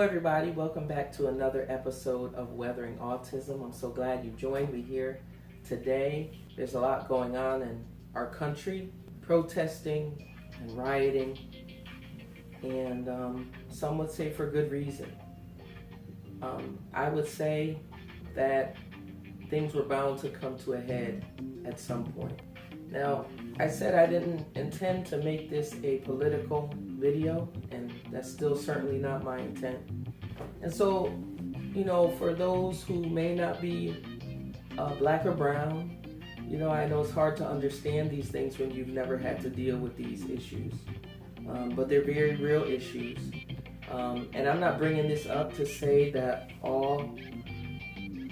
everybody, welcome back to another episode of Weathering Autism. I'm so glad you joined me here today. There's a lot going on in our country, protesting and rioting, and some would say for good reason. I would say that things were bound to come to a head at some point. Now, I said I didn't intend to make this a political video, and that's still certainly not my intent. And so, for those who may not be black or brown, I know it's hard to understand these things when you've never had to deal with these issues. But they're very real issues. And I'm not bringing this up to say that all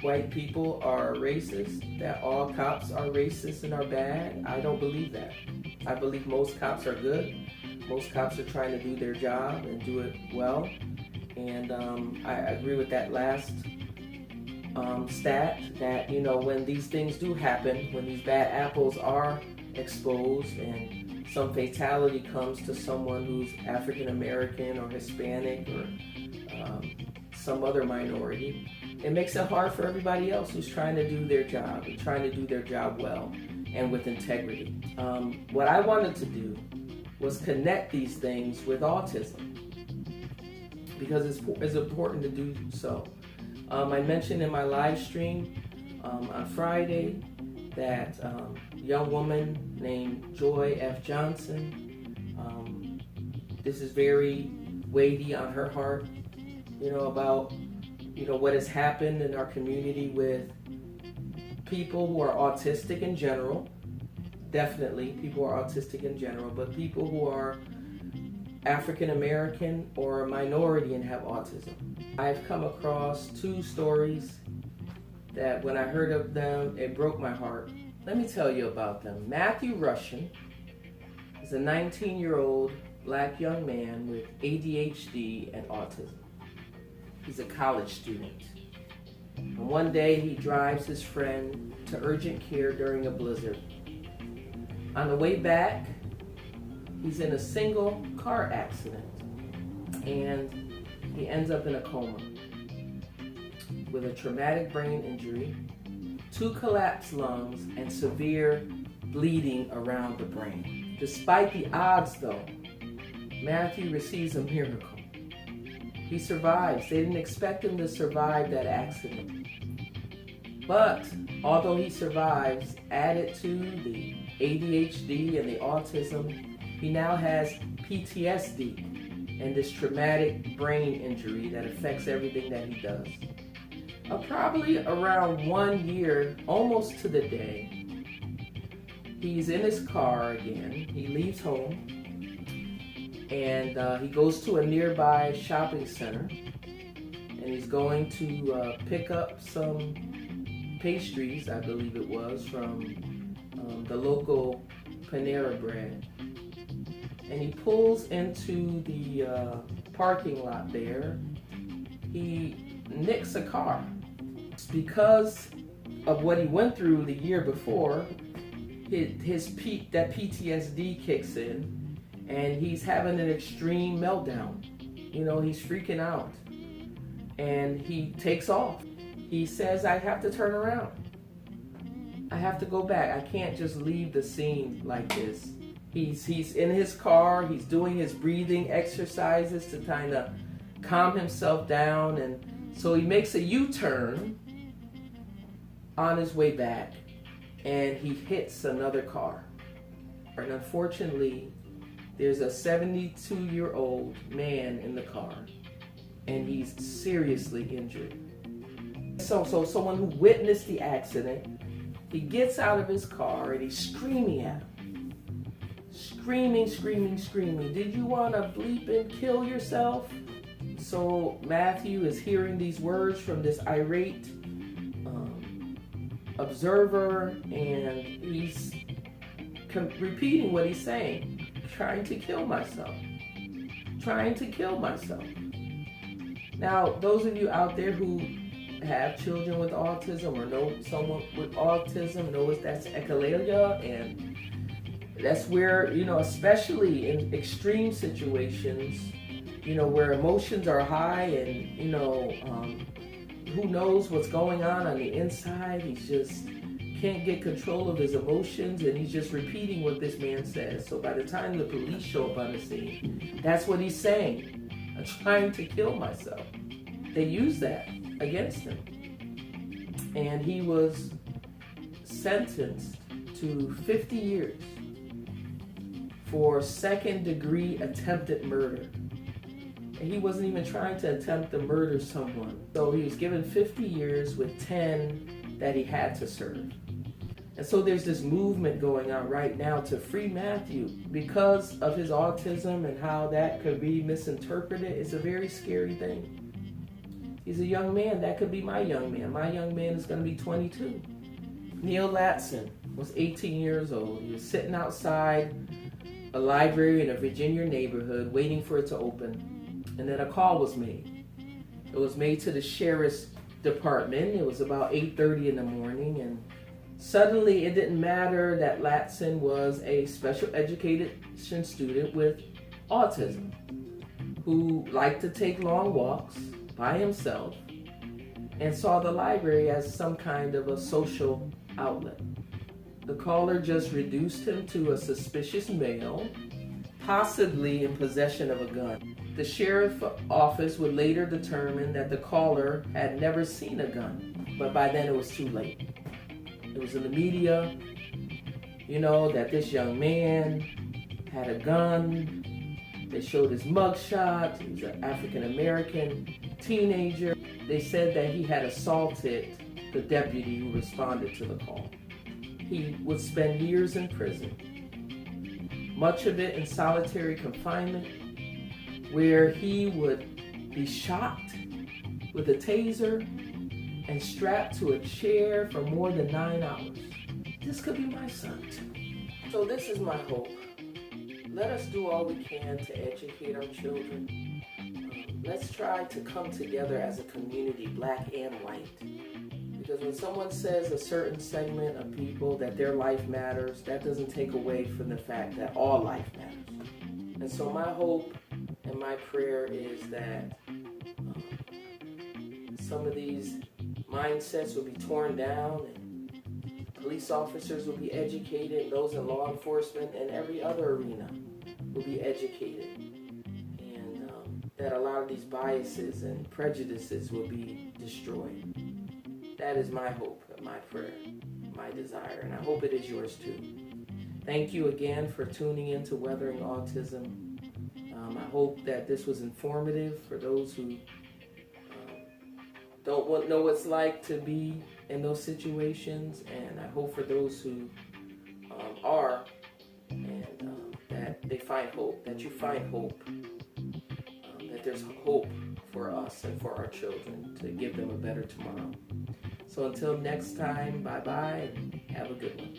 white people are racist, that all cops are racist and are bad. I don't believe that. I believe most cops are good. Most cops are trying to do their job and do it well. And I agree with that last stat that, when these things do happen, when these bad apples are exposed and some fatality comes to someone who's African American or Hispanic or some other minority, it makes it hard for everybody else who's trying to do their job and trying to do their job well and with integrity. What I wanted to do was connect these things with autism because it's important to do so. I mentioned in my live stream on Friday that a young woman named Joy F. Johnson, this is very weighty on her heart, about what has happened in our community with people who are autistic in general. Definitely people are autistic in general, but people who are African American or a minority and have autism. I've come across two stories that when I heard of them, it broke my heart. Let me tell you about them. Matthew Russian is a 19-year-old black young man with ADHD and autism. He's a college student. And one day he drives his friend to urgent care during a blizzard. On the way back, he's in a single car accident and he ends up in a coma with a traumatic brain injury, 2 collapsed lungs, and severe bleeding around the brain. Despite the odds though, Matthew receives a miracle. He survives. They didn't expect him to survive that accident. But although he survives, added to the ADHD and the autism, he now has PTSD and this traumatic brain injury that affects everything that he does. Probably around 1 year, almost to the day, he's in his car again. He leaves home and he goes to a nearby shopping center and he's going to pick up some pastries, I believe it was, from the local Panera Bread. And he pulls into the parking lot there. He nicks a car. Because of what he went through the year before, that PTSD kicks in and he's having an extreme meltdown. He's freaking out and he takes off. He says, I have to turn around. I have to go back. I can't just leave the scene like this. He's in his car. He's doing his breathing exercises to kind of calm himself down. And so he makes a U-turn on his way back and he hits another car. And unfortunately, there's a 72-year-old man in the car and he's seriously injured. So someone who witnessed the accident, he gets out of his car and he's screaming at him. Screaming. Did you want to bleep and kill yourself? So Matthew is hearing these words from this irate observer and he's repeating what he's saying. Trying to kill myself. Now, those of you out there who have children with autism or know someone with autism knows that's echolalia, and that's where, especially in extreme situations, where emotions are high and, who knows what's going on the inside. He's just can't get control of his emotions, and he's just repeating what this man says. So by the time the police show up on the scene, that's what he's saying. I'm trying to kill myself. They use that against him. And he was sentenced to 50 years for second-degree attempted murder. And he wasn't even trying to attempt to murder someone. So he was given 50 years with 10 that he had to serve. And so there's this movement going on right now to free Matthew because of his autism and how that could be misinterpreted. It's a very scary thing. He's a young man. That could be my young man. My young man is going to be 22. Neil Latson was 18 years old. He was sitting outside a library in a Virginia neighborhood waiting for it to open. And then a call was made. It was made to the sheriff's department. It was about 8:30 in the morning, and suddenly it didn't matter that Latson was a special education student with autism who liked to take long walks by himself and saw the library as some kind of a social outlet. The caller just reduced him to a suspicious male, possibly in possession of a gun. The sheriff's office would later determine that the caller had never seen a gun, but by then it was too late. It was in the media, that this young man had a gun. They showed his mugshot. He was an African-American teenager. They said that he had assaulted the deputy who responded to the call. He would spend years in prison, much of it in solitary confinement, where he would be shot with a taser and strapped to a chair for more than 9 hours. This could be my son too. So this is my hope. Let us do all we can to educate our children. Let's try to come together as a community, black and white. Because when someone says a certain segment of people that their life matters, that doesn't take away from the fact that all life matters. And so my hope and my prayer is that some of these mindsets will be torn down and police officers will be educated, those in law enforcement and every other arena will be educated. And that a lot of these biases and prejudices will be destroyed. That is my hope, my prayer, my desire, and I hope it is yours too. Thank you again for tuning in to Weathering Autism. I hope that this was informative for those who don't know what it's like to be in those situations, and I hope for those who are, and that they find hope, that you find hope, that there's hope for us and for our children to give them a better tomorrow. So until next time, bye-bye, and have a good one.